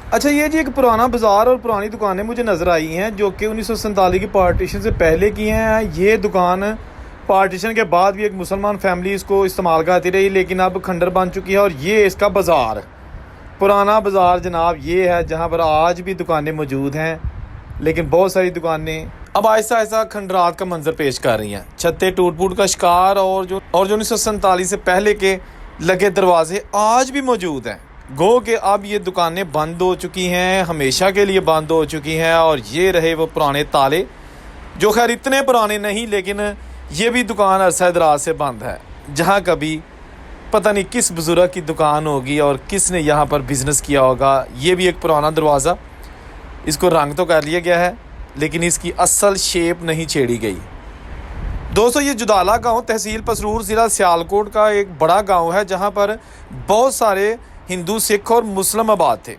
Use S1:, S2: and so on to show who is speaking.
S1: अच्छा, ये जी एक पुराना बाज़ार और पुरानी दुकानें मुझे नज़र आई हैं जो कि 1947 की पार्टीशन से पहले की हैं। ये दुकान पार्टीशन के बाद भी एक मुसलमान फैमिली इसको इस्तेमाल करती रही, लेकिन अब खंडर बन चुकी है। और ये इसका बाज़ार, पुराना बाज़ार जनाब ये है जहाँ पर आज भी दुकानें मौजूद हैं, लेकिन बहुत सारी दुकानें अब आहिस्ता आहिस्ता खंडरात का मंजर पेश कर रही हैं। छतें टूट फूट का शिकार और जो 1947 से पहले के लगे दरवाजे आज भी मौजूद हैं। गो कि अब ये दुकानें बंद हो चुकी हैं, हमेशा के लिए बंद हो चुकी हैं। और ये रहे वो पुराने ताले, जो खैर इतने पुराने नहीं, लेकिन ये भी दुकान अरसा दराज से बंद है। जहाँ कभी पता नहीं किस बुजुर्ग की दुकान होगी और किसने यहाँ पर बिज़नेस किया होगा। ये भी एक पुराना दरवाज़ा, इसको रंग तो कर लिया गया है, लेकिन इसकी असल शेप नहीं छेड़ी गई। दोस्तों, ये जुदाला गांव तहसील पसरूर ज़िला सियालकोट का एक बड़ा गांव है, जहां पर बहुत सारे हिंदू, सिख और मुस्लिम आबाद थे।